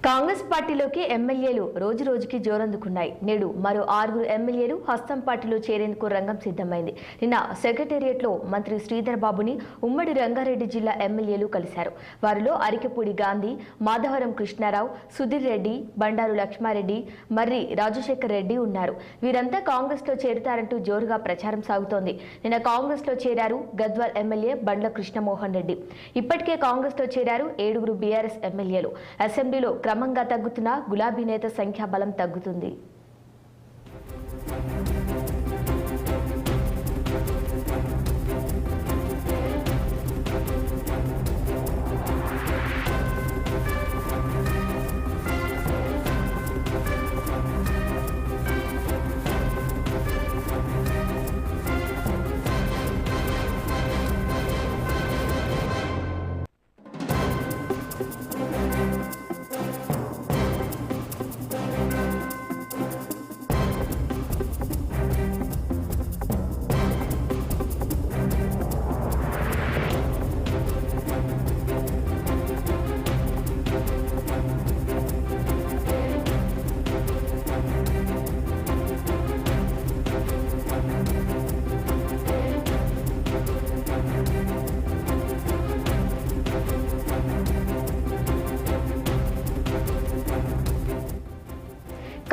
కాంగ్రెస్ పార్టీలోకి ఎమ్మెల్యేలు రోజు రోజుకి జోరందుకున్నాయి. నేడు మరో 6 ఎమ్మెల్యేలు హస్తం పార్టీలో చేరేందుకు రంగం సిద్ధమైంది. నిన్న సెక్రటేరియట్లో మంత్రి శ్రీధర్ బాబుని ఉమ్మడి రంగారెడ్డి జిల్లా ఎమ్మెల్యేలు కలిశారు. వారిలో అరికెపూడి గాంధీ, మాధవరం కృష్ణారావు, సుధీర్ రెడ్డి, బండారు లక్ష్మారెడ్డి, మర్రి రాజశేఖర్ రెడ్డి ఉన్నారు. వీరంతా కాంగ్రెస్లో చేరుతారంటూ జోరుగా ప్రచారం సాగుతోంది. నిన్న కాంగ్రెస్లో చేరారు గద్వాల్ ఎమ్మెల్యే బండ్ల కృష్ణమోహన్ రెడ్డి. ఇప్పటికే కాంగ్రెస్లో చేరారు 7 బీఆర్ఎస్ ఎమ్మెల్యేలు. అసెంబ్లీలో క్రమంగా తగ్గుతున్న గులాబీ నేత సంఖ్యాబలం తగ్గుతుంది.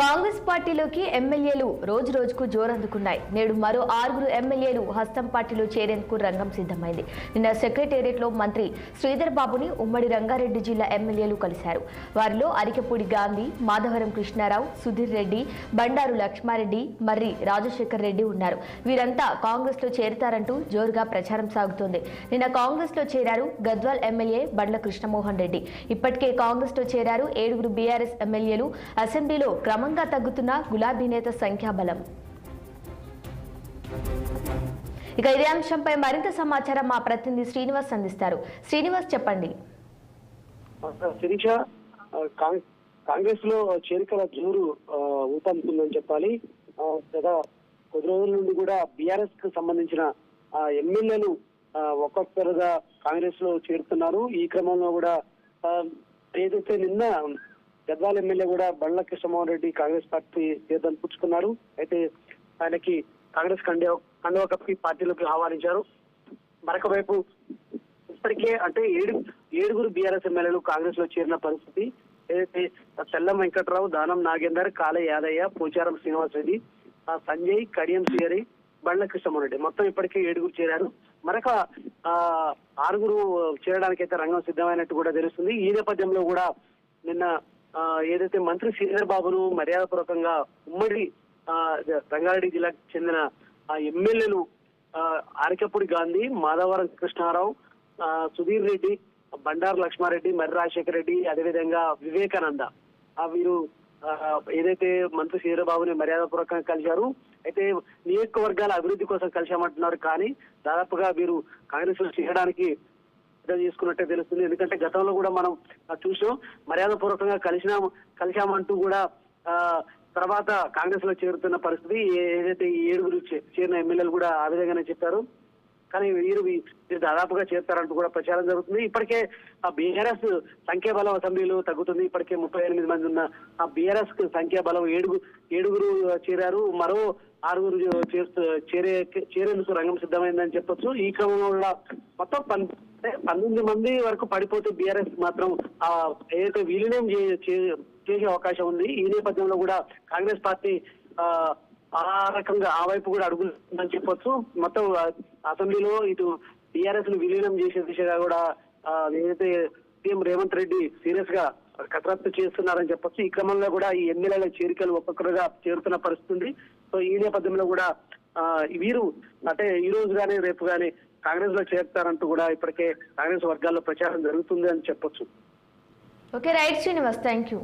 కాంగ్రెస్ పార్టీలోకి ఎమ్మెల్యేలు రోజు రోజుకు జోరందుకున్నాయి. నేడు మరో 6 ఎమ్మెల్యేలు హస్తం పార్టీలో చేరేందుకు రంగం సిద్ధమైంది. నిన్న సెక్రటేరియట్లో మంత్రి శ్రీధర్ బాబుని ఉమ్మడి రంగారెడ్డి జిల్లా ఎమ్మెల్యేలు కలిశారు. వారిలో అరికెపూడి గాంధీ, మాధవరం కృష్ణారావు, సుధీర్ రెడ్డి, బండారు లక్ష్మారెడ్డి, మర్రి రాజశేఖర్ రెడ్డి ఉన్నారు. వీరంతా కాంగ్రెస్లో చేరుతారంటూ జోరుగా ప్రచారం సాగుతోంది. నిన్న కాంగ్రెస్లో చేరారు గద్వాల్ ఎమ్మెల్యే బండ్ల కృష్ణమోహన్ రెడ్డి. ఇప్పటికే కాంగ్రెస్లో చేరారు 7 బీఆర్ఎస్ ఎమ్మెల్యేలు. అసెంబ్లీలో క్రమంగా తగ్గుతున్న గులాబీ నేత సంఖ్యాబలం. ఇక ఇదే అంశంపై మరింత సమాచారం మా ప్రతినిధి శ్రీనివాస్ అందిస్తారు. శ్రీనివాస్, చెప్పండి. కాంగ్రెస్ లో చేరికల జోరు ఊపందుతుందని చెప్పాలి. గత కొద్ది రోజుల నుండి కూడా బీఆర్ఎస్ కు సంబంధించిన ఎమ్మెల్యేలు ఒక్కొక్కరుగా కాంగ్రెస్ లో చేరుతున్నారు. ఈ క్రమంలో కూడా ఏదైతే నిన్న గద్వాల్ ఎమ్మెల్యే కూడా బండ్ల కృష్ణమోహన్ రెడ్డి కాంగ్రెస్ పార్టీ తీర్థం పుచ్చుకున్నారు. అయితే ఆయనకి కాంగ్రెస్ కండువా కప్పి పార్టీలోకి ఆహ్వానించారు. మరొక వైపు ఇప్పటికే అంటే 7 బీఆర్ఎస్ ఎమ్మెల్యేలు కాంగ్రెస్ లో చేరిన పరిస్థితి. ఏదైతే తెల్లం వెంకట్రావు, దానం నాగేందర్, కాళ యాదయ్య, పోచారం శ్రీనివాస్ రెడ్డి, సంజయ్, కడియం శ్రీహరి, బండ్ల కృష్ణమోహన్ రెడ్డి మొత్తం ఇప్పటికే 7 చేరారు. మరొక 6 చేరడానికైతే రంగం సిద్ధమైనట్టు కూడా తెలుస్తుంది. ఈ నేపథ్యంలో కూడా నిన్న ఏదైతే మంత్రి శ్రీధర్ బాబును మర్యాదపూర్వకంగా ఉమ్మడి రంగారెడ్డి జిల్లాకు చెందిన ఎమ్మెల్యేలు అరికెపూడి గాంధీ, మాధవరం కృష్ణారావు, సుధీర్ రెడ్డి, బండారు లక్ష్మారెడ్డి, మర్రి రాజశేఖర రెడ్డి, అదేవిధంగా వివేకానంద వీరు ఏదైతే మంత్రి శ్రీధర్ బాబుని మర్యాదపూర్వకంగా కలిశారు. అయితే నియోజకవర్గాల అభివృద్ధి కోసం కలిశామంటున్నారు. కానీ దాదాపుగా వీరు కాంగ్రెస్ లో చేరడానికి చేసుకున్నట్టే తెలుస్తుంది. ఎందుకంటే గతంలో కూడా మనం చూసాం, మర్యాద పూర్వకంగా కలిశామంటూ కూడా తర్వాత కాంగ్రెస్ లో చేరుతున్న పరిస్థితి. ఏదైతే 7 చేరిన ఎమ్మెల్యేలు కూడా ఆ విధంగానే చెప్పారు. కానీ వీరు దాదాపుగా చేరుతారంటూ కూడా ప్రచారం జరుగుతుంది. ఇప్పటికే ఆ బీఆర్ఎస్ సంఖ్యాబలం అసెంబ్లీలో తగ్గుతుంది. ఇప్పటికే 38 మంది ఉన్న ఆ బీఆర్ఎస్ సంఖ్యాబలం 7 చేరారు. మరో 6 చేరేందుకు రంగం సిద్ధమైందని చెప్పొచ్చు. ఈ క్రమంలో కూడా మొత్తం 19 మంది వరకు పడిపోతే బీఆర్ఎస్ మాత్రం ఏదైతే విలీనం చేసే అవకాశం ఉంది. ఈ నేపథ్యంలో కూడా కాంగ్రెస్ పార్టీ ఆ రకంగా ఆ వైపు కూడా అడుగుతుందని చెప్పొచ్చు. మొత్తం అసెంబ్లీలో ఇటు టీఆర్ఎస్ ను విలీనం చేసే దిశగా కూడా ఏదైతే సీఎం రేవంత్ రెడ్డి సీరియస్ గా కసరత్తు చేస్తున్నారని చెప్పొచ్చు. ఈ క్రమంలో కూడా ఈ ఎమ్మెల్యేల చేరికలు ఒక్కొక్కరుగా చేరుతున్న పరిస్థితి. సో ఈ నేపథ్యంలో కూడా వీరు అంటే ఈ రోజు కానీ రేపు కానీ కాంగ్రెస్ లో చేరుతారంటూ కూడా ఇప్పటికే కాంగ్రెస్ వర్గాల్లో ప్రచారం జరుగుతుంది అని చెప్పొచ్చు. Okay, right Srinivas, thank you.